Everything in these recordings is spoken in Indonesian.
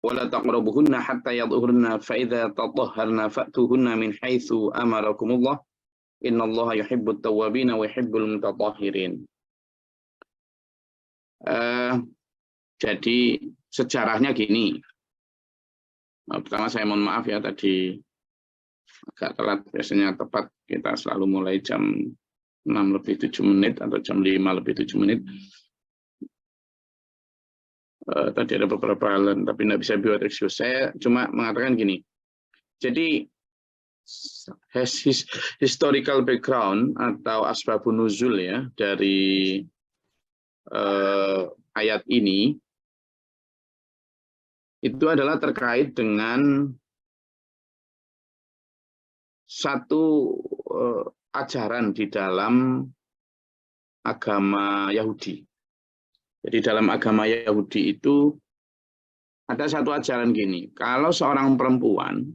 wala taqrabuhunna hatta yadhhurna fa idza tatahharna fa'tuhunna min haitsu amarakumullah innallaha yuhibbut tawwabin wa yuhibbul mutatahhirin. Jadi sejarahnya gini. Pertama saya mohon maaf ya tadi agak telat, biasanya tepat kita selalu mulai jam 6:07 atau jam 5:07. Tadi ada beberapa hal tapi tidak bisa buat excuse. Saya cuma mengatakan gini. Jadi historical background atau asbabun nuzul ya dari ayat ini itu adalah terkait dengan satu ajaran di dalam agama Yahudi. Jadi dalam agama Yahudi itu ada satu ajaran gini, kalau seorang perempuan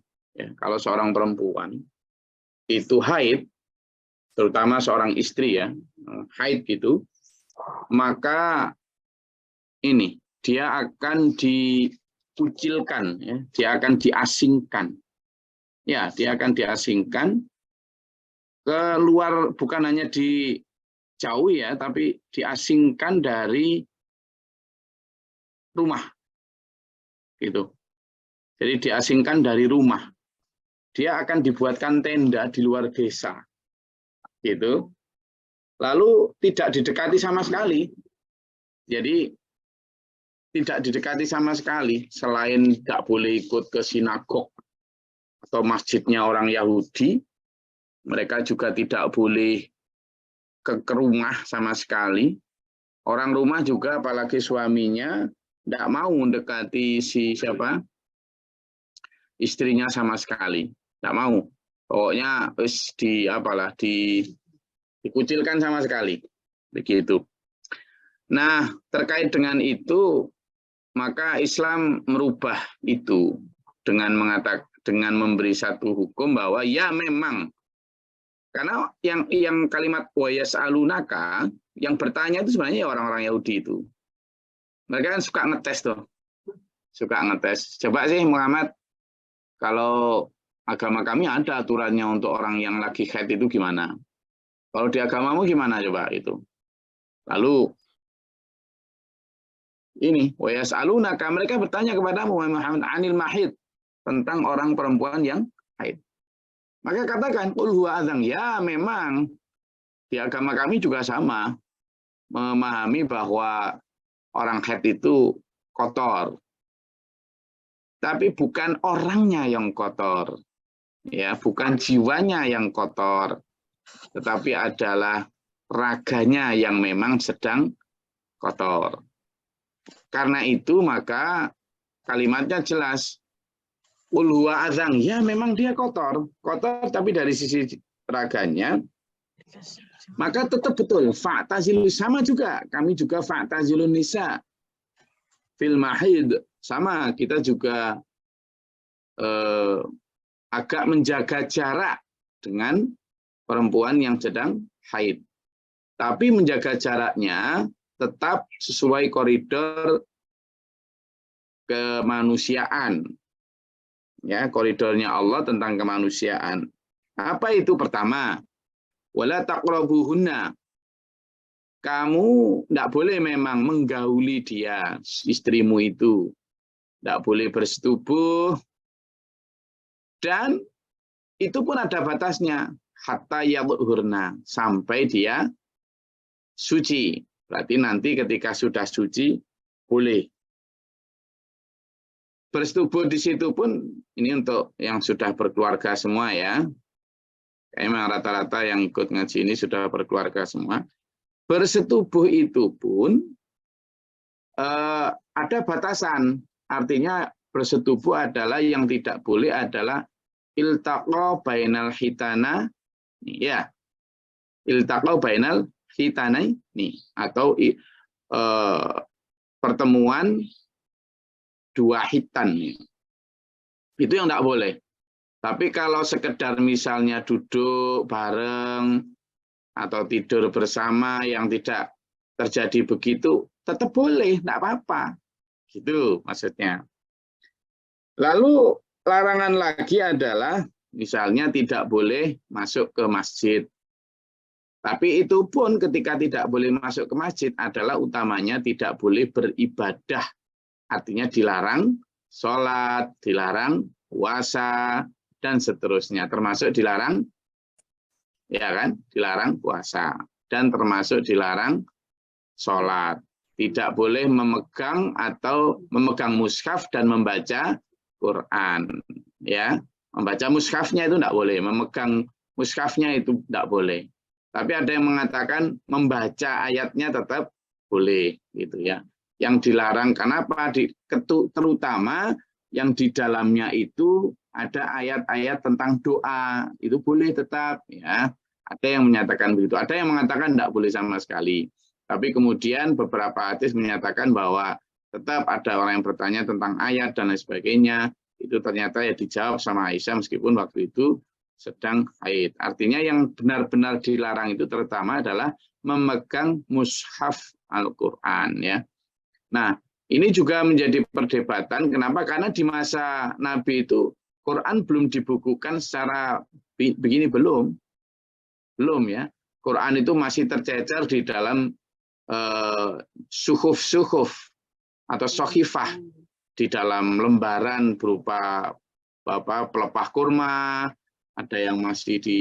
itu haid, terutama seorang istri ya, haid gitu, maka ini dia akan dikucilkan, ya, dia akan diasingkan. Ya, dia akan diasingkan keluar, bukan hanya dijauhi ya, tapi diasingkan dari rumah. Gitu. Jadi diasingkan dari rumah. Dia akan dibuatkan tenda di luar desa. Gitu. Lalu tidak didekati sama sekali. Jadi tidak didekati sama sekali, selain tidak boleh ikut ke sinagog atau masjidnya orang Yahudi, mereka juga tidak boleh ke rumah sama sekali. Orang rumah juga, apalagi suaminya, tidak mau mendekati istrinya sama sekali, tidak mau. Pokoknya dikucilkan sama sekali, begitu. Nah, terkait dengan itu, maka Islam merubah itu dengan memberi satu hukum bahwa ya memang, karena yang kalimat wa yas'alunaka, yang bertanya itu sebenarnya orang-orang Yahudi itu. Mereka kan suka ngetes tuh. Suka ngetes. Coba sih Muhammad, kalau agama kami ada aturannya untuk orang yang lagi haid itu gimana? Kalau di agamamu gimana coba itu? Lalu ini wa yas'alunaka, mereka bertanya kepadamu Muhammad anil mahid, tentang orang perempuan yang haid. Maka katakan qul huwa adzan, ya memang di agama kami juga sama memahami bahwa orang haid itu kotor. Tapi bukan orangnya yang kotor. Ya, bukan jiwanya yang kotor. Tetapi adalah raganya yang memang sedang kotor. Karena itu maka kalimatnya jelas. Qul huwa adzan, ya memang dia kotor. Kotor tapi dari sisi raganya maka tetap betul, fa'tazilu, sama juga, kami juga fa'tazilun nisa fil mahid, sama, kita juga agak menjaga jarak dengan perempuan yang sedang haid. Tapi menjaga jaraknya tetap sesuai koridor kemanusiaan. Ya, koridornya Allah tentang kemanusiaan. Apa itu? Pertama, wala taqrabuhunna. Kamu tidak boleh memang menggauli dia, istrimu itu. Tidak boleh bersetubuh. Dan itu pun ada batasnya. Hatta yadhhurna, sampai dia suci. Berarti nanti ketika sudah suci, boleh. Bersetubuh di situ pun, ini untuk yang sudah berkeluarga semua ya. Emang rata-rata yang ikut ngaji ini sudah berkeluarga semua. Bersetubuh itu pun ada batasan. Artinya bersetubuh adalah yang tidak boleh adalah iltaqa bainal hitana, ya. Iltaqa bainal hitanai nih, atau pertemuan dua hitan. Itu yang tidak boleh. Tapi kalau sekedar misalnya duduk bareng atau tidur bersama yang tidak terjadi begitu, tetap boleh, tidak apa-apa. Gitu maksudnya. Lalu larangan lagi adalah misalnya tidak boleh masuk ke masjid. Tapi itu pun ketika tidak boleh masuk ke masjid adalah utamanya tidak boleh beribadah. Artinya dilarang sholat, dilarang puasa, dan seterusnya. Termasuk dilarang, ya kan, dilarang puasa. Dan termasuk dilarang sholat. Tidak boleh memegang atau memegang mushaf dan membaca Quran. Ya, membaca mushafnya itu tidak boleh. Memegang mushafnya itu tidak boleh. Tapi ada yang mengatakan membaca ayatnya tetap boleh, gitu ya. Yang dilarang kenapa? Terutama yang di dalamnya itu ada ayat-ayat tentang doa, itu boleh tetap, ya. Ada yang menyatakan begitu, ada yang mengatakan tidak boleh sama sekali. Tapi kemudian beberapa hadis menyatakan bahwa tetap ada orang yang bertanya tentang ayat dan lain sebagainya. Itu ternyata ya dijawab sama Aisyah meskipun waktu itu sedang haid. Artinya yang benar-benar dilarang itu terutama adalah memegang mushaf Al-Quran, ya. Nah, ini juga menjadi perdebatan. Kenapa? Karena di masa Nabi itu Quran belum dibukukan secara begini, belum ya. Quran itu masih tercecer di dalam suhuf-suhuf atau sohifah, di dalam lembaran berupa pelepah kurma, ada yang masih di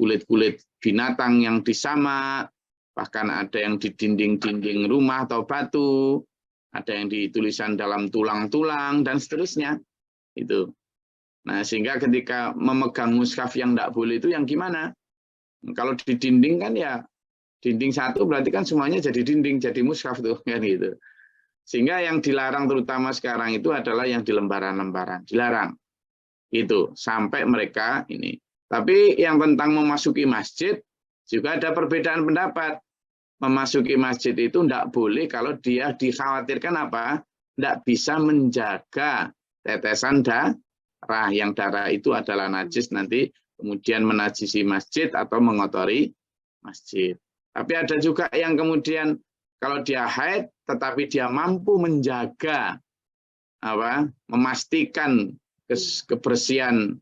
kulit-kulit binatang yang disamak, bahkan ada yang di dinding-dinding rumah atau batu, ada yang ditulisan dalam tulang-tulang, dan seterusnya. Itu. Nah, sehingga ketika memegang mushaf yang tidak boleh itu yang gimana? Kalau di dinding kan ya, dinding satu berarti kan semuanya jadi dinding, jadi mushaf tuh, kan gitu. Sehingga yang dilarang terutama sekarang itu adalah yang di lembaran-lembaran, dilarang. Itu sampai mereka ini. Tapi yang tentang memasuki masjid juga ada perbedaan pendapat. Memasuki masjid itu tidak boleh kalau dia dikhawatirkan apa? Tidak bisa menjaga tetesan darah. Yang darah itu adalah najis nanti kemudian menajisi masjid atau mengotori masjid. Tapi ada juga yang kemudian kalau dia haid tetapi dia mampu menjaga memastikan kebersihan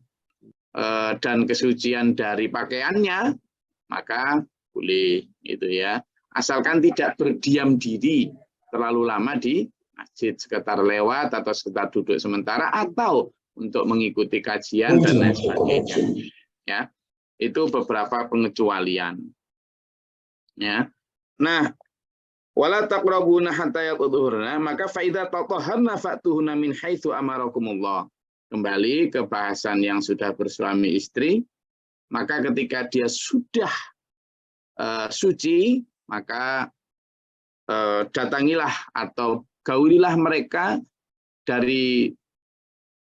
dan kesucian dari pakaiannya, maka boleh, gitu ya. Asalkan tidak berdiam diri terlalu lama di masjid, sekitar lewat atau sekitar duduk sementara atau untuk mengikuti kajian dan lain sebagainya. Ya, itu beberapa pengecualian. Ya. Nah, wala taqrabuna hatta yatahharna, maka fa idza tatahharna fa'tuhunna min haitsu amarakumullah. Kembali ke bahasan yang sudah bersuami istri, maka ketika dia sudah suci, maka datangilah atau gaulilah mereka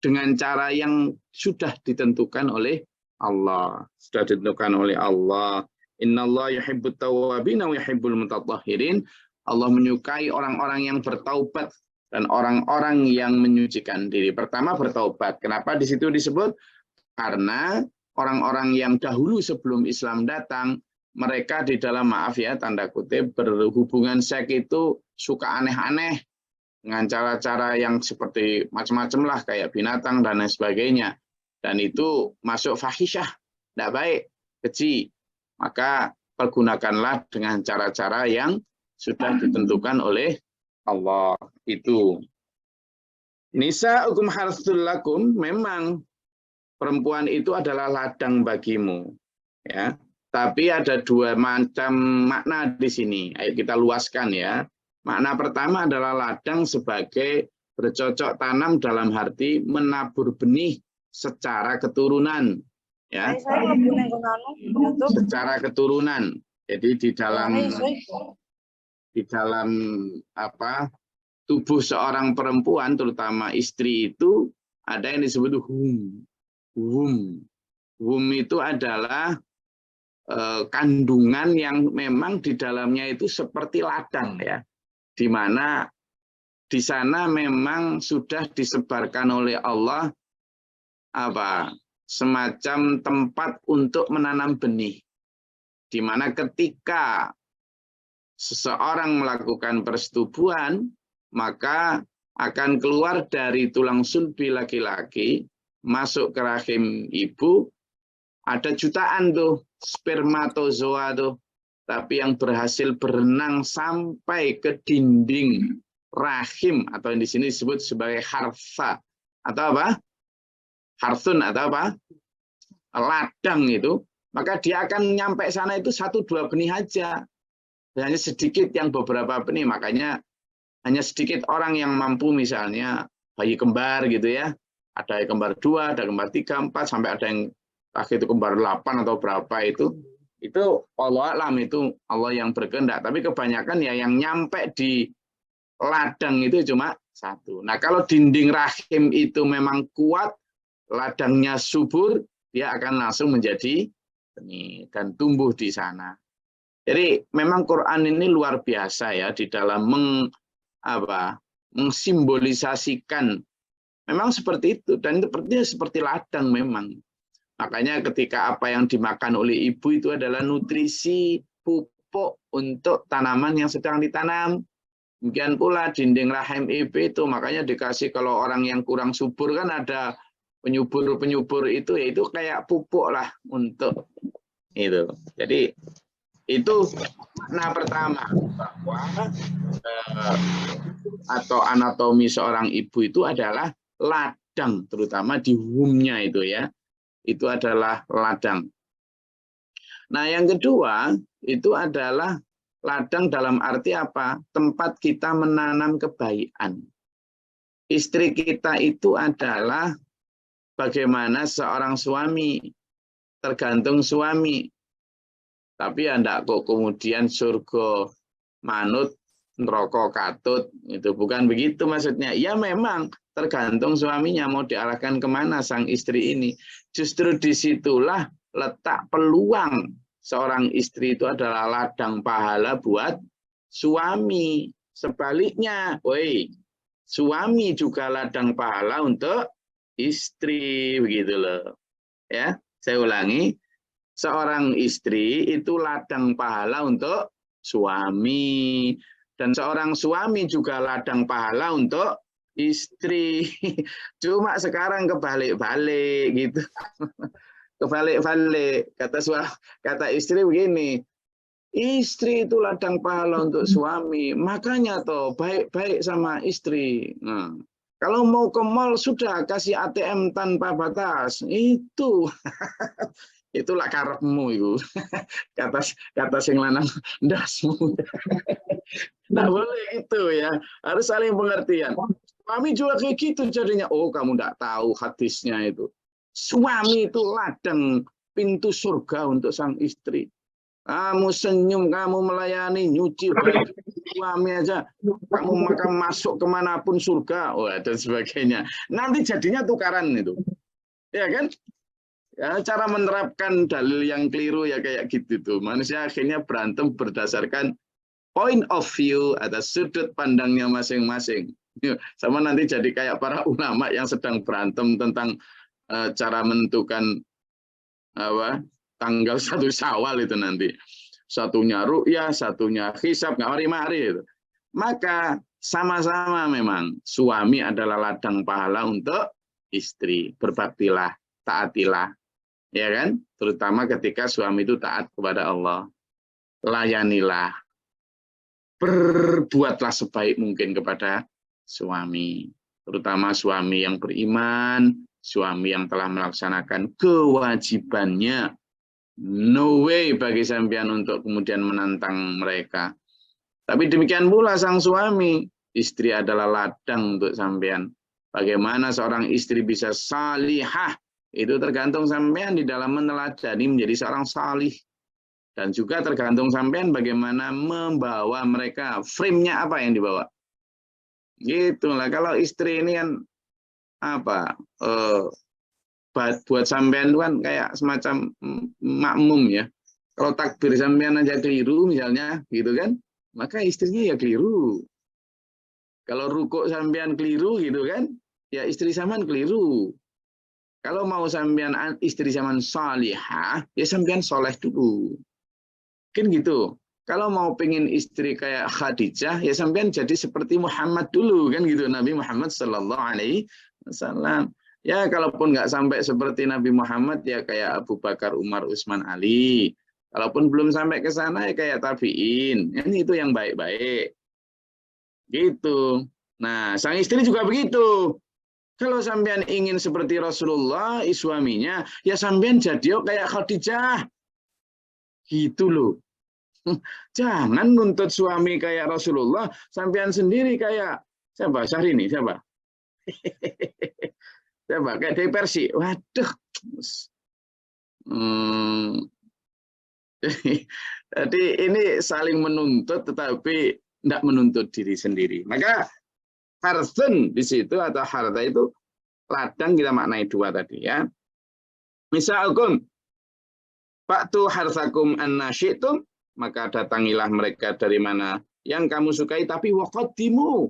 dengan cara yang sudah ditentukan oleh Allah. Sudah ditentukan oleh Allah. Innallaha yuhibbut tawwabin wa yuhibbul mutatahhirin. Allah menyukai orang-orang yang bertaubat dan orang-orang yang menyucikan diri. Pertama bertaubat. Kenapa di situ disebut? Karena orang-orang yang dahulu sebelum Islam datang, mereka di dalam, maaf ya, tanda kutip, berhubungan seks itu suka aneh-aneh dengan cara-cara yang seperti macam-macam lah, kayak binatang dan lain sebagainya. Dan itu masuk fahisyah, tidak baik, keji. Maka pergunakanlah dengan cara-cara yang sudah ditentukan oleh Allah. Itu nisa'ukum harsul lakum, memang perempuan itu adalah ladang bagimu, ya. Tapi ada dua macam makna di sini. Ayo kita luaskan ya. Makna pertama adalah ladang sebagai bercocok tanam dalam arti menabur benih secara keturunan, ya. Secara keturunan. Jadi di dalam tubuh seorang perempuan, terutama istri itu ada yang disebut womb. Womb itu adalah kandungan yang memang di dalamnya itu seperti ladang, ya, di mana di sana memang sudah disebarkan oleh Allah semacam tempat untuk menanam benih, di mana ketika seseorang melakukan persetubuhan, maka akan keluar dari tulang sulbi laki-laki, masuk ke rahim ibu, ada jutaan tuh spermatozoa tuh, tapi yang berhasil berenang sampai ke dinding rahim, atau yang di sini disebut sebagai harfa, atau apa? Harsun, atau apa? Ladang itu, maka dia akan nyampe sana itu 1-2 benih aja. Hanya sedikit yang beberapa benih, makanya hanya sedikit orang yang mampu misalnya bayi kembar gitu ya. Ada yang kembar 2, ada kembar 3, 4, sampai ada yang itu kembar 8 atau berapa itu. Itu Allah alam, itu Allah yang berkehendak. Tapi kebanyakan ya yang nyampe di ladang itu cuma 1. Nah kalau dinding rahim itu memang kuat, ladangnya subur, dia akan langsung menjadi benih dan tumbuh di sana. Jadi memang Quran ini luar biasa ya di dalam mensimbolisasikan memang seperti itu, dan itu seperti ladang memang. Makanya ketika apa yang dimakan oleh ibu itu adalah nutrisi pupuk untuk tanaman yang sedang ditanam. Demikian pula dinding rahim ibu itu, makanya dikasih, kalau orang yang kurang subur kan ada penyubur-penyubur itu, yaitu kayak pupuk lah untuk itu. Jadi itu makna pertama, bahwa atau anatomi seorang ibu itu adalah ladang, terutama di womb-nya itu ya, itu adalah ladang. Nah yang kedua itu adalah ladang dalam arti apa? Tempat kita menanam kebaikan. Istri kita itu adalah bagaimana seorang suami, tergantung suami. Tapi ya enggak kok kemudian surga manut, neraka katut, itu bukan begitu maksudnya. Ya memang tergantung suaminya mau diarahkan kemana sang istri ini. Justru disitulah letak peluang seorang istri itu adalah ladang pahala buat suami. Sebaliknya, woi, suami juga ladang pahala untuk istri, begitu loh. Ya, saya ulangi. Seorang istri itu ladang pahala untuk suami, dan seorang suami juga ladang pahala untuk istri. Cuma sekarang kebalik-balik gitu. Kebalik-balik. Kata istri begini, istri itu ladang pahala untuk suami, makanya toh baik-baik sama istri. Nah, kalau mau ke mall sudah kasih ATM tanpa batas. Itu itulah karepmu itu. kata sing lanang ndasmu. Nggak boleh itu ya, harus saling pengertian. Suami juga kayak gitu jadinya. Oh kamu nggak tahu hadisnya itu, suami itu ladang pintu surga untuk sang istri. Kamu senyum, kamu melayani, nyuci baju suami aja, kamu makan masuk kemanapun surga, dan sebagainya. Nanti jadinya tukaran itu, ya kan? Ya, cara menerapkan dalil yang keliru ya kayak gitu tuh. Manusia akhirnya berantem berdasarkan point of view atau sudut pandangnya masing-masing. Sama nanti jadi kayak para ulama yang sedang berantem tentang cara menentukan tanggal 1 Syawal itu nanti. Satunya ru'yah, satunya hisab, nggak mari-mari itu. Maka sama-sama memang suami adalah ladang pahala untuk istri. Berbaktilah, taatilah. Ya kan? Terutama ketika suami itu taat kepada Allah. Layanilah. Berbuatlah sebaik mungkin kepada suami. Terutama suami yang beriman, suami yang telah melaksanakan kewajibannya. No way bagi sampean untuk kemudian menantang mereka. Tapi demikian pula sang suami, istri adalah ladang untuk sampean. Bagaimana seorang istri bisa salihah, itu tergantung sampean di dalam meneladani menjadi seorang salih. Dan juga tergantung sampean bagaimana membawa mereka. Frame-nya apa yang dibawa? Gitulah. Kalau istri ini kan apa? Buat sampean itu kan kayak semacam makmum ya. Kalau takbir sampean aja keliru misalnya, gitu kan? Maka istrinya ya keliru. Kalau rukuk sampean keliru gitu kan? Ya istri sampean keliru. Kalau mau sampean istri zaman salihah, ya sampean soleh dulu. Kan gitu. kalau mau pengen istri kayak Khadijah, ya sampean jadi seperti Muhammad dulu kan gitu, Nabi Muhammad Sallallahu Alaihi Wasallam. Ya kalaupun nggak sampai seperti Nabi Muhammad ya kayak Abu Bakar, Umar, Utsman, Ali. Kalaupun belum sampai ke sana ya kayak tabiin. Ini itu yang baik-baik. Gitu. Nah, sang istri juga begitu. Kalau sampean ingin seperti Rasulullah, suaminya, ya sampean jadi kayak Khadijah. Gitu loh. Jangan nuntut suami kayak Rasulullah, sampean sendiri kayak siapa? Syahrini, siapa? Siapa? Kayak dari Persi. Waduh. Hmm. Jadi ini saling menuntut tetapi tidak menuntut diri sendiri. Maka harsen di situ atau harta itu ladang kita maknai dua tadi ya. Misalkan Faktu harsakum annasyitum, maka datangilah mereka dari mana yang kamu sukai, tapi waqaddimu,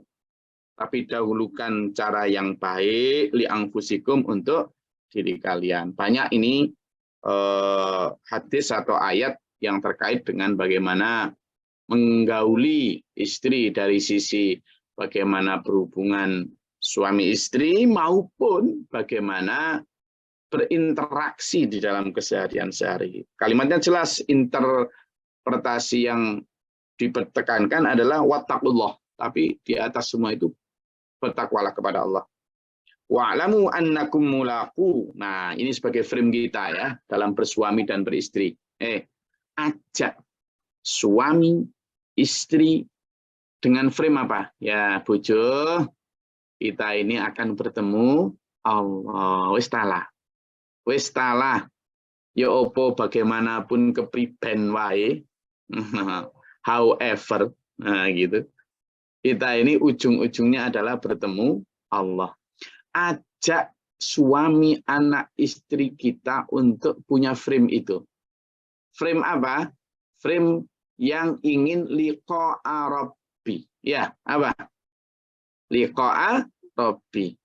tapi dahulukan cara yang baik li anfusikum untuk diri kalian. Banyak ini hadis atau ayat yang terkait dengan bagaimana menggauli istri dari sisi bagaimana berhubungan suami istri maupun bagaimana berinteraksi di dalam keseharian sehari. Kalimatnya jelas, interpretasi yang ditekankan adalah wattaqullah, tapi di atas semua itu bertakwalah kepada Allah. Wa'lamu annakum mulaqu. Nah, ini sebagai frame kita ya dalam bersuami dan beristri. Ajak suami istri dengan frame apa? Ya, bojo, kita ini akan bertemu Allah. Wis talah, ya opo bagaimanapun kepriben wae, however, nah gitu. Kita ini ujung-ujungnya adalah bertemu Allah. Ajak suami anak istri kita untuk punya frame itu. Frame apa? Frame yang ingin liqa'a Rabbi. Ya, apa? Liqa'a Rabbi.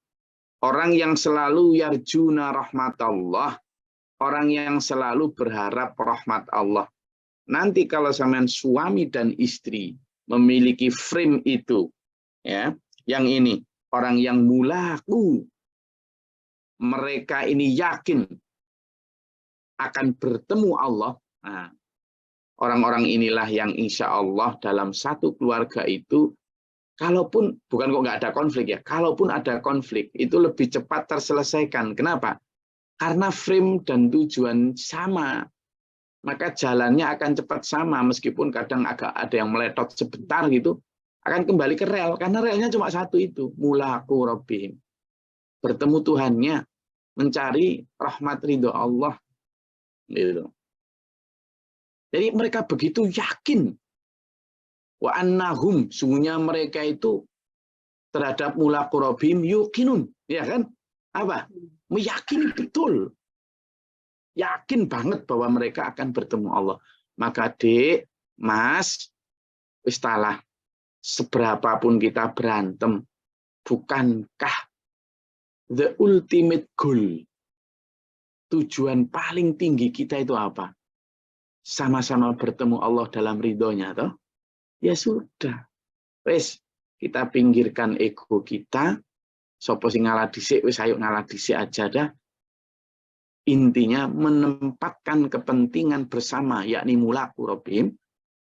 Orang yang selalu yarjuna rahmatullah, orang yang selalu berharap rahmat Allah. Nanti kalau sampean suami dan istri memiliki frame itu, ya, yang ini orang yang mulaku, mereka ini yakin akan bertemu Allah. Nah, orang-orang inilah yang insya Allah dalam satu keluarga itu, kalaupun bukan kok nggak ada konflik ya, kalaupun ada konflik itu lebih cepat terselesaikan. Kenapa? Karena frame dan tujuan sama, maka jalannya akan cepat sama meskipun kadang agak ada yang meletot sebentar gitu, akan kembali ke rel karena relnya cuma satu itu, mulaku Rabbihim, bertemu Tuhannya, mencari rahmat ridho Allah. Gitu. Jadi mereka begitu yakin. Wa annahum, sungguhnya mereka itu terhadap mulaku Rabbihim yuqinun, ya kan? Apa? Meyakini betul. Yakin banget bahwa mereka akan bertemu Allah. Maka Dek, Mas, wis talah, seberapapun kita berantem, bukankah the ultimate goal, tujuan paling tinggi kita itu apa? Sama-sama bertemu Allah dalam ridhonya, toh? Ya sudah, wis kita pinggirkan ego kita, sopo sing ngalah dhisik, wis ayo ngalah dhisik aja dah. Intinya menempatkan kepentingan bersama, yakni mulaku Rabbihim,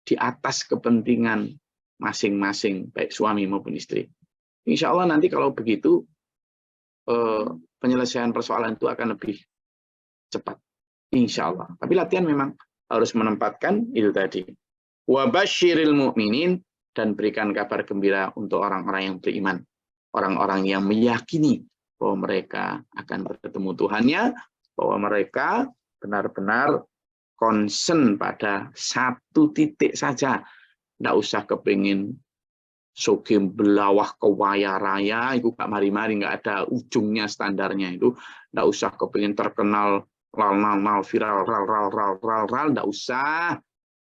di atas kepentingan masing-masing, baik suami maupun istri. Insya Allah nanti kalau begitu, penyelesaian persoalan itu akan lebih cepat. Insya Allah. Tapi latihan memang harus menempatkan itu tadi. Wa basyiril mu'minin, dan berikan kabar gembira untuk orang-orang yang beriman. Orang-orang yang meyakini bahwa mereka akan bertemu Tuhannya, bahwa mereka benar-benar concern pada satu titik saja. Nggak usah kepingin sogem belawah ke waya raya, itu gak mari-mari, nggak ada ujungnya standarnya itu. Nggak usah kepingin terkenal viral, nggak usah.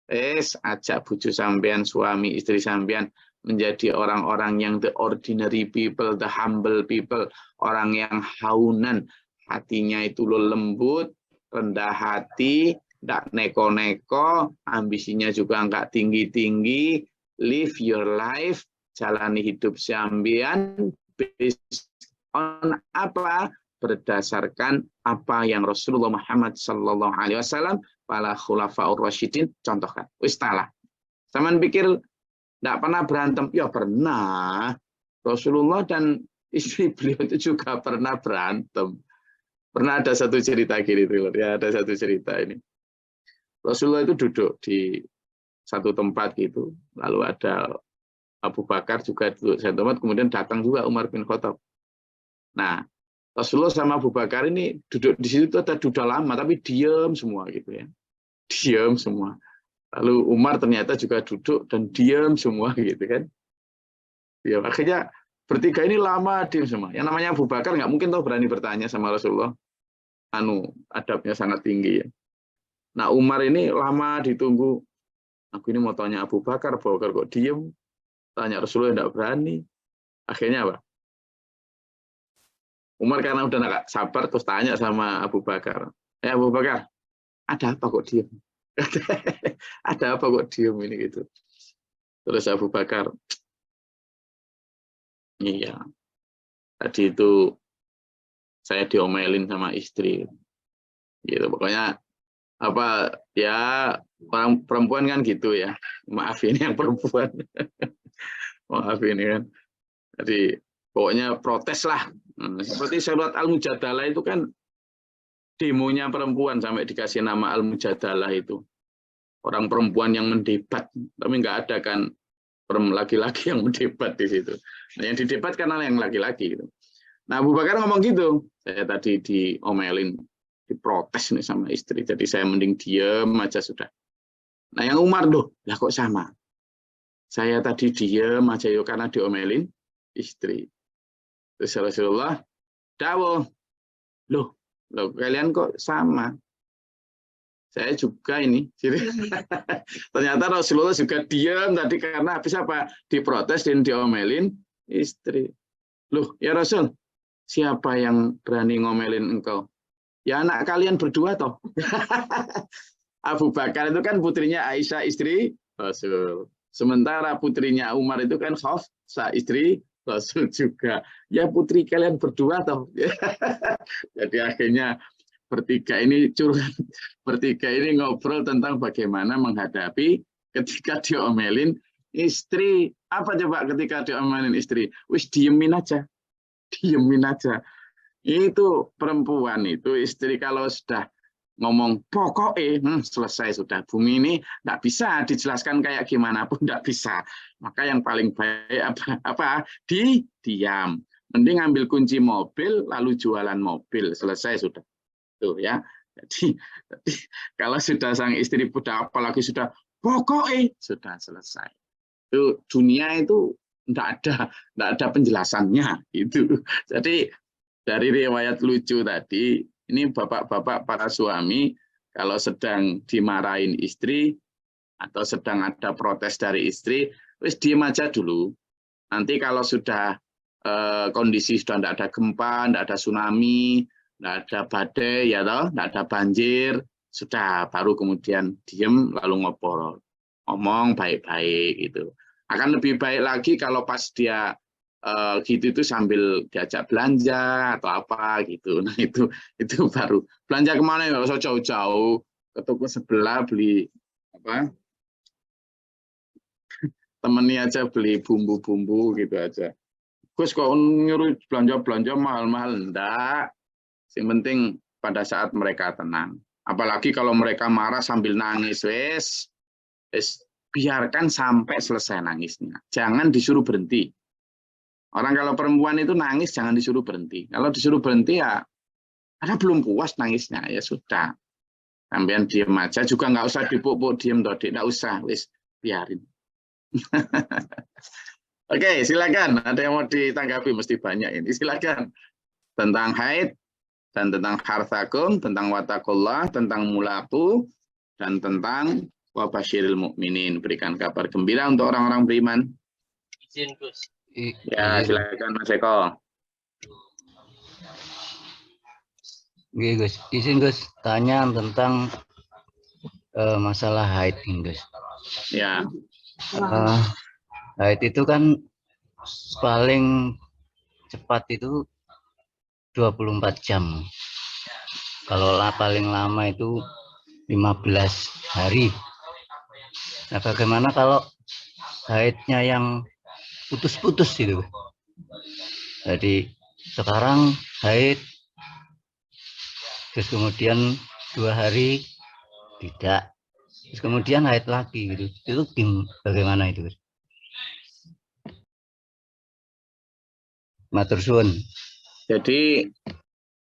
Ajak bojo sampean, suami istri sampean menjadi orang-orang yang the ordinary people, the humble people, orang yang haunan, hatinya itu lembut, rendah hati, nggak neko-neko, ambisinya juga nggak tinggi-tinggi, live your life, jalani hidup sampean based on apa? Berdasarkan apa yang Rasulullah Muhammad Sallallahu Alaihi Wasallam para khulafaur rasyidin contohkan. Wis talah. Saman pikir tidak pernah berantem? Ya pernah. Rasulullah dan istri beliau itu juga pernah berantem. Pernah ada satu cerita gini, ya ada satu cerita ini. Rasulullah itu duduk di satu tempat gitu, lalu ada Abu Bakar juga duduk di satu tempat, kemudian datang juga Umar bin Khattab. Nah, Rasulullah sama Abu Bakar ini duduk di situ sudah lama, tapi diam semua gitu ya, diam semua. Lalu Umar ternyata juga duduk dan diam semua gitu kan. Ya, akhirnya bertiga ini lama diam semua. Yang namanya Abu Bakar nggak mungkin tahu berani bertanya sama Rasulullah. Adabnya sangat tinggi ya. Nah, Umar ini lama ditunggu. Aku ini mau tanya Abu Bakar kok diam. Tanya Rasulullah tidak berani. Akhirnya apa? Umar karena udah nggak sabar terus tanya sama Abu Bakar. Abu Bakar, ada apa kok diam? Ada apa kok diem ini gitu. Terus Abu Bakar, iya, tadi itu saya diomelin sama istri, gitu. Pokoknya apa ya, orang perempuan kan gitu ya. Maaf ini yang perempuan, maaf ini kan. Jadi pokoknya protes lah. Seperti surat Al-Mujadalah itu kan demonya perempuan sampai dikasih nama Al-Mujadalah itu. Orang perempuan yang mendebat, tapi nggak ada kan laki-laki yang mendebat di situ. Nah, yang didebat karena yang laki-laki gitu. Nah, Abu Bakar ngomong gitu, saya tadi diomelin, diprotes nih sama istri, jadi saya mending diem aja sudah. Nah, yang Umar loh, lah kok sama? Saya tadi diem aja yuk karena diomelin istri. Terus Rasulullah, dawuh, loh kalian kok sama? Saya juga ini. Ternyata Rasulullah juga diam tadi karena habis apa? Diprotes dan diomelin istri. Loh, ya Rasul, siapa yang berani ngomelin engkau? Ya anak kalian berdua toh. Abu Bakar itu kan putrinya Aisyah istri Rasul. Sementara putrinya Umar itu kan Hafsah istri Rasul juga. Ya putri kalian berdua toh. Jadi akhirnya bertiga ini ngobrol tentang bagaimana menghadapi ketika diomelin istri. Apa coba ketika diomelin istri? Wis diemin aja. Diemin aja. Itu perempuan itu istri kalau sudah ngomong pokoknya selesai sudah. Bumi ini tidak bisa dijelaskan kayak gimana pun tidak bisa. Maka yang paling baik apa? Diam. Mending ambil kunci mobil lalu jualan mobil, selesai sudah. Tuh ya. Jadi kalau sudah sang istri budak apalagi sudah pokoknya sudah selesai. Itu dunia itu tidak ada penjelasannya itu. Jadi dari riwayat lucu tadi, ini bapak-bapak para suami kalau sedang dimarahin istri atau sedang ada protes dari istri, wis diem aja dulu. Nanti kalau sudah kondisi sudah tidak ada gempa, tidak ada tsunami, tidak ada badai, ya toh, tidak ada banjir, sudah baru kemudian diem lalu ngomong baik-baik itu. Akan lebih baik lagi kalau pas dia gitu itu sambil diajak belanja atau apa gitu. Nah itu baru belanja kemana ya, nggak usah jauh-jauh ke toko sebelah beli apa, temennya aja beli bumbu-bumbu gitu aja. Gus kok nyuruh belanja mahal-mahal, enggak. Yang penting pada saat mereka tenang. Apalagi kalau mereka marah sambil nangis, wes biarkan sampai selesai nangisnya. Jangan disuruh berhenti. Orang kalau perempuan itu nangis jangan disuruh berhenti. Kalau disuruh berhenti ya karena belum puas nangisnya, ya sudah. Sampean diem aja, juga nggak usah dipuk-puk diem Dodik, nggak usah, wes biarin. Oke, silakan. Ada yang mau ditanggapi, mesti banyak ini. Silakan. Tentang haid dan tentang harthakum, tentang watakullah, tentang mulaku, dan tentang wabasyiril mukminin. Berikan kabar gembira untuk orang-orang beriman. Izin, Gus. Ya, silakan Mas Eko. Oke, Gus. Izin Gus, tanya tentang masalah haid, Gus. Ya. Haid itu kan paling cepat itu 24 jam. Kalau paling lama itu 15 hari. Nah, bagaimana kalau haidnya yang putus-putus gitu? Jadi sekarang haid, terus kemudian 2 hari tidak, terus kemudian haid lagi gitu. Itu bagaimana itu? Matur suwun. Jadi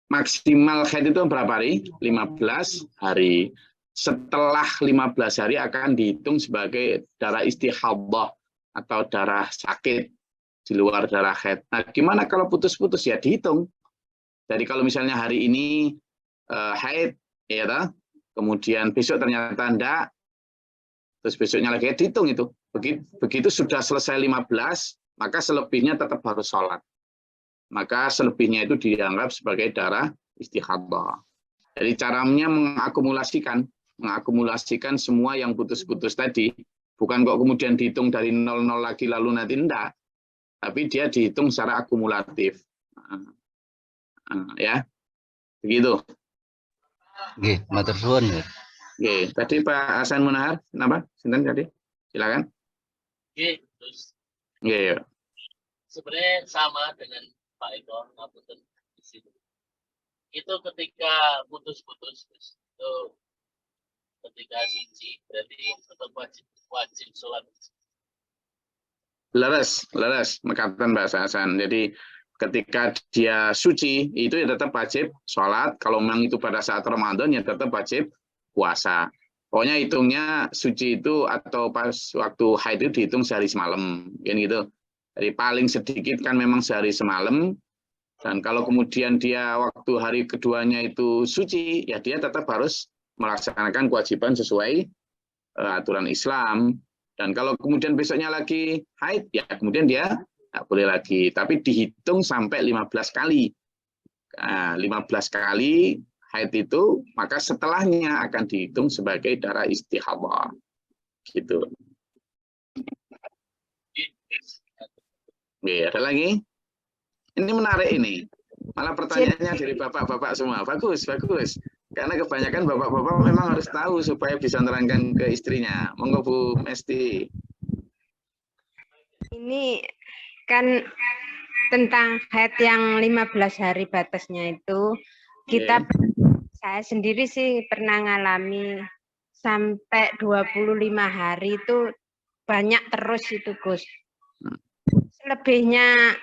maksimal haid itu berapa hari? 15 hari. Setelah 15 hari akan dihitung sebagai darah istihadhah atau darah sakit di luar darah haid. Nah, gimana kalau putus-putus? Ya dihitung. Jadi kalau misalnya hari ini haid, ya, kemudian besok ternyata enggak, terus besoknya lagi dihitung itu. Begitu sudah selesai 15, maka selebihnya tetap harus sholat. Maka selebihnya itu dianggap sebagai darah istihadhah. Jadi caranya mengakumulasikan semua yang putus-putus tadi, bukan kok kemudian dihitung dari 00 lagi lalu nanti enggak, tapi dia dihitung secara akumulatif. Ya, begitu. Nggih, matur suwun. Oke, tadi Pak Hasan Munahar, kenapa? Sinten tadi? Silakan. Oke, terus Iya. sebenarnya sama dengan Pak Eko, ngapunten di sini. Itu ketika putus-putus, itu ketika suci, berarti tetap wajib sholat. Leres, mekaten Mbak Hasan. Jadi ketika dia suci, itu ya tetap wajib sholat. Kalau memang itu pada saat Ramadan, ya tetap wajib puasa. Pokoknya hitungnya suci itu atau pas waktu haid itu dihitung sehari semalam, kan gitu. Jadi paling sedikit kan memang sehari semalam. Dan kalau kemudian dia waktu hari keduanya itu suci, ya dia tetap harus melaksanakan kewajiban sesuai aturan Islam. Dan kalau kemudian besoknya lagi haid, ya kemudian dia nggak boleh lagi. Tapi dihitung sampai 15 kali. 15 kali haid itu, maka setelahnya akan dihitung sebagai darah istihadhah. Gitu. Oke, ada lagi? Ini menarik ini. Malah pertanyaannya dari bapak-bapak semua. Bagus. Karena kebanyakan bapak-bapak memang harus tahu supaya bisa menerangkan ke istrinya. Monggo Bu Mesti. Ini kan tentang haid yang 15 hari batasnya itu, saya sendiri sih pernah ngalami sampai 25 hari itu banyak terus itu, Gus. Selebihnya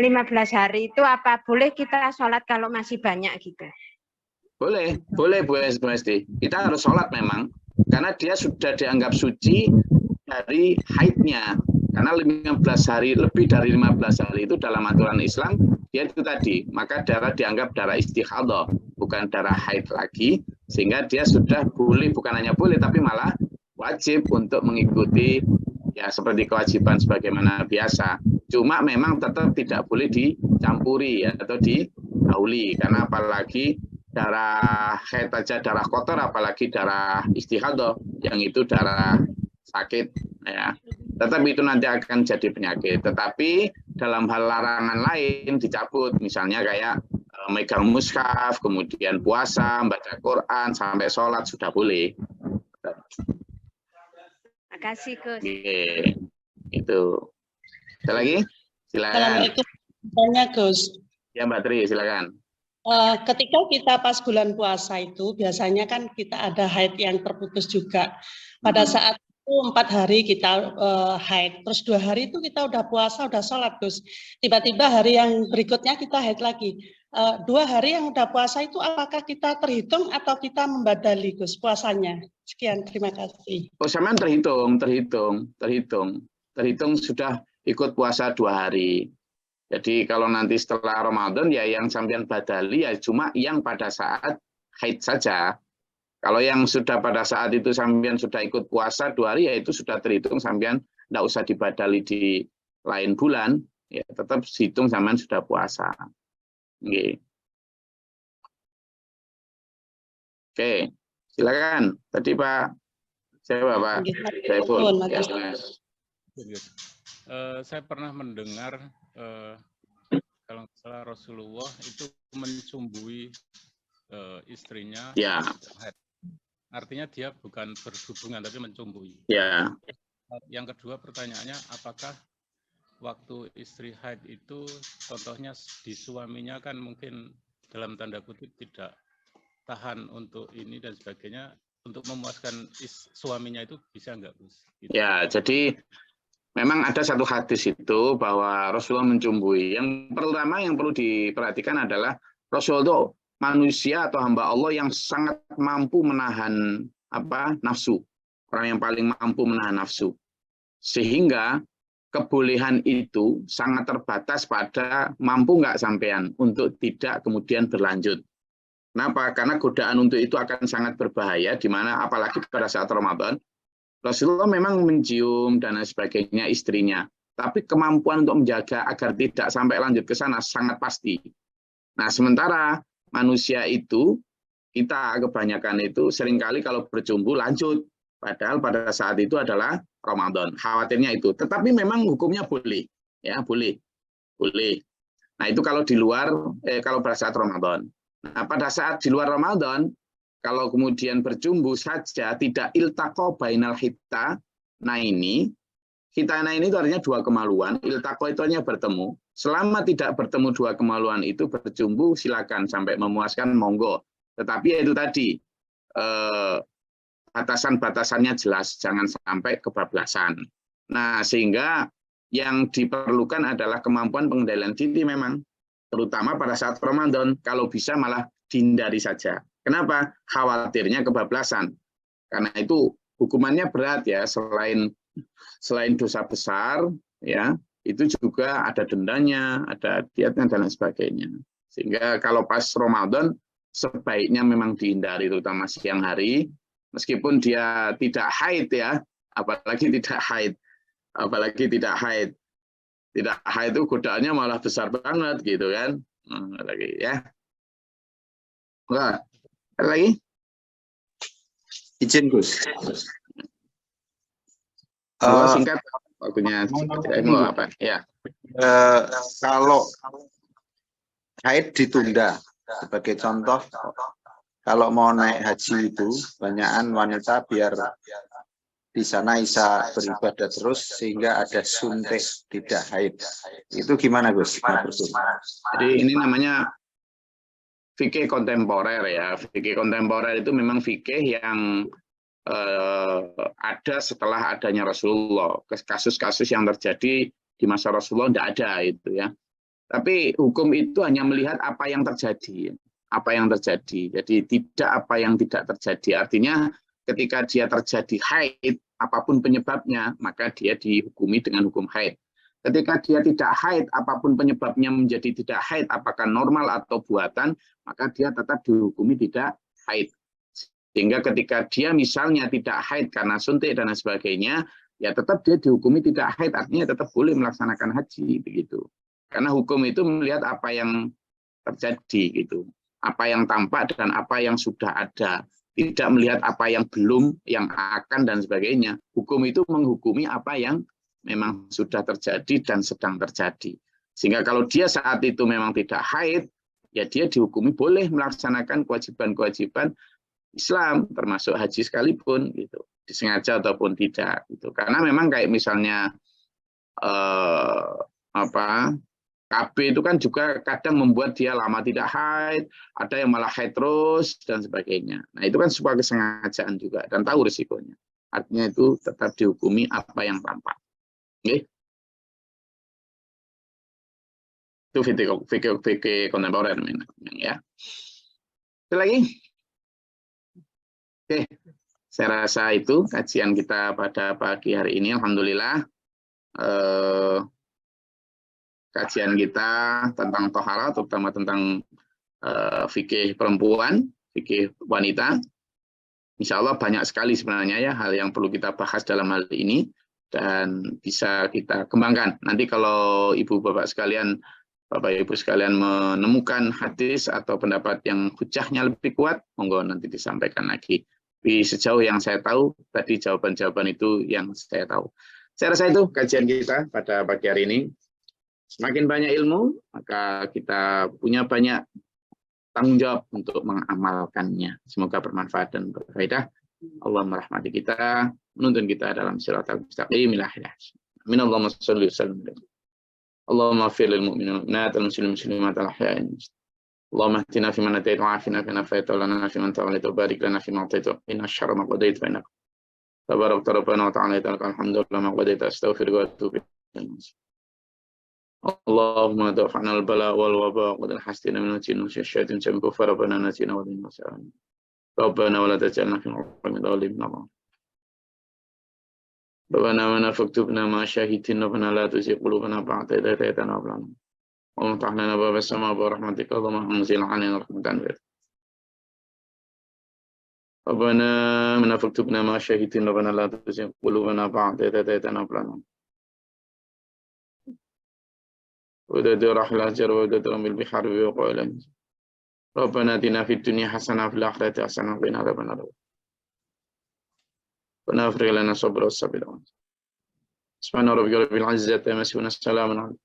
15 hari itu apa boleh kita sholat kalau masih banyak gitu? Boleh Bu Mesti. Kita harus sholat memang, karena dia sudah dianggap suci dari haidnya. Karena 15 hari, lebih dari 15 hari itu dalam aturan Islam, dia itu tadi, maka darah dianggap darah istihadhah, bukan darah haid lagi, sehingga dia sudah boleh, bukan hanya boleh, tapi malah wajib untuk mengikuti ya seperti kewajiban sebagaimana biasa. Cuma memang tetap tidak boleh dicampuri ya, atau didahului, karena apalagi darah haid aja darah kotor, apalagi darah istihadhah yang itu darah sakit ya. Tetap itu nanti akan jadi penyakit. Tetapi dalam hal larangan lain dicabut, misalnya kayak megang mushaf, kemudian puasa, baca Quran, sampai sholat sudah boleh. Makasih, Gus. Oke. Itu. Ada lagi? Silakan. Assalamualaikum. Tanya, Gus. Ya Mbak Tri, silakan. Ketika kita pas bulan puasa itu biasanya kan kita ada haid yang terputus juga. Pada saat itu 4 hari kita haid, terus 2 hari itu kita udah puasa, udah sholat, Gus. Tiba-tiba hari yang berikutnya kita haid lagi. 2 hari yang udah puasa itu apakah kita terhitung atau kita membadali, Gus, puasanya? Sekian, terima kasih. Oh, sampean terhitung sudah ikut puasa 2 hari. Jadi kalau nanti setelah Ramadan ya yang sampean badali ya cuma yang pada saat haid saja. Kalau yang sudah pada saat itu sampean sudah ikut puasa 2 hari ya itu sudah terhitung sampean enggak usah dibadali di lain bulan, ya tetap hitung sampean sudah puasa. Oke. Silakan. Tadi Pak, saya Pak Saiful. Ya, silakan. Saya pernah mendengar kalau nggak salah Rasulullah itu mencumbui istrinya. Ya. Artinya dia bukan berhubungan tapi mencumbui. Ya. Yang kedua pertanyaannya, apakah waktu istri haid itu contohnya di suaminya kan mungkin dalam tanda kutip tidak tahan untuk ini dan sebagainya, untuk memuaskan suaminya itu bisa nggak, Gus? Gitu. Ya, jadi memang ada satu hadis itu bahwa Rasulullah mencumbui. Yang pertama yang perlu diperhatikan adalah Rasul itu manusia atau hamba Allah yang sangat mampu menahan nafsu. Orang yang paling mampu menahan nafsu. Sehingga kebolehan itu sangat terbatas pada mampu nggak sampean untuk tidak kemudian berlanjut. Kenapa? Karena godaan untuk itu akan sangat berbahaya, di mana apalagi pada saat Ramadan, Rasulullah memang mencium dan sebagainya istrinya, tapi kemampuan untuk menjaga agar tidak sampai lanjut ke sana sangat pasti. Nah, sementara manusia itu, kita kebanyakan itu seringkali kalau berjumbu lanjut, padahal pada saat itu adalah Ramadan. Khawatirnya itu. Tetapi memang hukumnya boleh, ya boleh. Nah, itu kalau di luar, kalau pada saat Ramadan. Nah, pada saat di luar Ramadan, kalau kemudian berjumbu saja tidak iltaqo bainal hitta, nah ini itu artinya dua kemaluan, iltaqo itu artinya bertemu. Selama tidak bertemu dua kemaluan itu berjumbu silakan sampai memuaskan monggo. Tetapi itu tadi batasan-batasannya jelas, jangan sampai kebablasan. Nah, sehingga yang diperlukan adalah kemampuan pengendalian diri memang. Terutama pada saat Ramadan, kalau bisa malah dihindari saja. Kenapa? Khawatirnya kebablasan. Karena itu hukumannya berat ya, selain dosa besar, ya itu juga ada dendanya, ada dietnya dan lain sebagainya. Sehingga kalau pas Ramadan, sebaiknya memang dihindari, terutama siang hari, meskipun dia tidak haid ya, apalagi tidak haid. Tidak haid itu godaannya malah besar banget gitu kan. Lagi ya. Wah, ada lagi? Izin Gus. Singkat waktunya mau apa? Ya. Kalau haid ditunda, sebagai contoh, kalau mau naik haji itu banyakan wanita biar di sana bisa beribadah terus sehingga ada suntik tidak haid. Itu gimana Gus? Jadi ini namanya fikih kontemporer ya. Fikih kontemporer itu memang fikih yang ada setelah adanya Rasulullah. Kasus-kasus yang terjadi di masa Rasulullah tidak ada itu ya. Tapi hukum itu hanya melihat apa yang terjadi. Jadi tidak apa yang tidak terjadi. Artinya ketika dia terjadi haid, apapun penyebabnya, maka dia dihukumi dengan hukum haid. Ketika dia tidak haid, apapun penyebabnya menjadi tidak haid, apakah normal atau buatan, maka dia tetap dihukumi tidak haid. Sehingga ketika dia misalnya tidak haid karena suntik dan sebagainya, ya tetap dia dihukumi tidak haid, artinya tetap boleh melaksanakan haji begitu. Karena hukum itu melihat apa yang terjadi gitu, apa yang tampak dan apa yang sudah ada. Tidak melihat apa yang belum, yang akan, dan sebagainya. Hukum itu menghukumi apa yang memang sudah terjadi dan sedang terjadi. Sehingga kalau dia saat itu memang tidak haid, ya dia dihukumi boleh melaksanakan kewajiban-kewajiban Islam, termasuk haji sekalipun, gitu, disengaja ataupun tidak. Gitu. Karena memang kayak misalnya KB itu kan juga kadang membuat dia lama tidak haid, ada yang malah haid terus, dan sebagainya. Nah, itu kan sebuah kesengajaan juga, dan tahu risikonya. Artinya itu tetap dihukumi apa yang tampak. Oke? Itu fikih kontemporer ya. Ada lagi? Oke, saya rasa itu kajian kita pada pagi hari ini. Alhamdulillah. Kajian kita tentang tohara, terutama tentang fikih perempuan, fikih wanita. Insya Allah banyak sekali sebenarnya ya hal yang perlu kita bahas dalam hal ini dan bisa kita kembangkan. Nanti kalau ibu bapak sekalian, bapak ibu sekalian menemukan hadis atau pendapat yang hujahnya lebih kuat, monggo nanti disampaikan lagi. Tapi sejauh yang saya tahu, tadi jawaban-jawaban itu yang saya tahu. Saya rasa itu kajian kita pada pagi hari ini. Semakin banyak ilmu, maka kita punya banyak tanggung jawab untuk mengamalkannya. Semoga bermanfaat dan berfaedah. Allah merahmati kita, menuntun kita dalam siratal mustaqim. Amin. Allahumma shalli wa sallim. Allahumma ighfir lil mu'minina wal mu'minat wal muslimin wal muslimat al ahya'i. Allahumma ihdina fi man hadayta wa afina fi man afayta wa lana fi man tawallayta wa barik lana fi ma atayta inna syarra ma qadayta fa innaka tabarakta rabbana wa ta'ala alhamdulillah ma qadayta astaghfiruka wa atubu ilaik. Allahumma dafa'na al-bala wal waba wa hastina min al-jinni wa syaitan jambu farabana nasina wa dinna sa'an. Rabbana wa la taj'alna fi al-qawmi dhalimin. Rabbana wa nafaktubna ma syahidin rabbana la tuzigh qulubana ba'da idh hadaytana wa hab lana wa ftah lana baba as-samaa'i bi rahmatika Allahumma anzil 'alaina rahmatan min Rabbana wa nafaktubna ma syahidin rabbana la tuzigh qulubana ba'da idh hadaytana wa hab lana ودد رحل أجر ودد رمي البحر وقائلا ربنا آتنا في الدنيا حسنة وفي الآخرة حسنة وقنا عذاب النار ربنا افرغ لنا صبرا والصبر سبحان ربك رب العزة عما يصفون السلام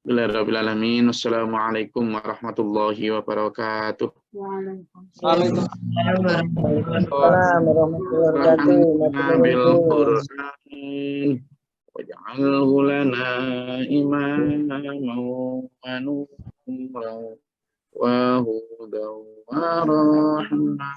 على رب العالمين والسلام عليكم ورحمة الله وبركاته. Waalaikumsalam warahmatullahi wabarakatuh. وَاجْعَلْهُ لَنَا إِمَامًا وَنُورًا وَهُدًى وَرَحْمَةً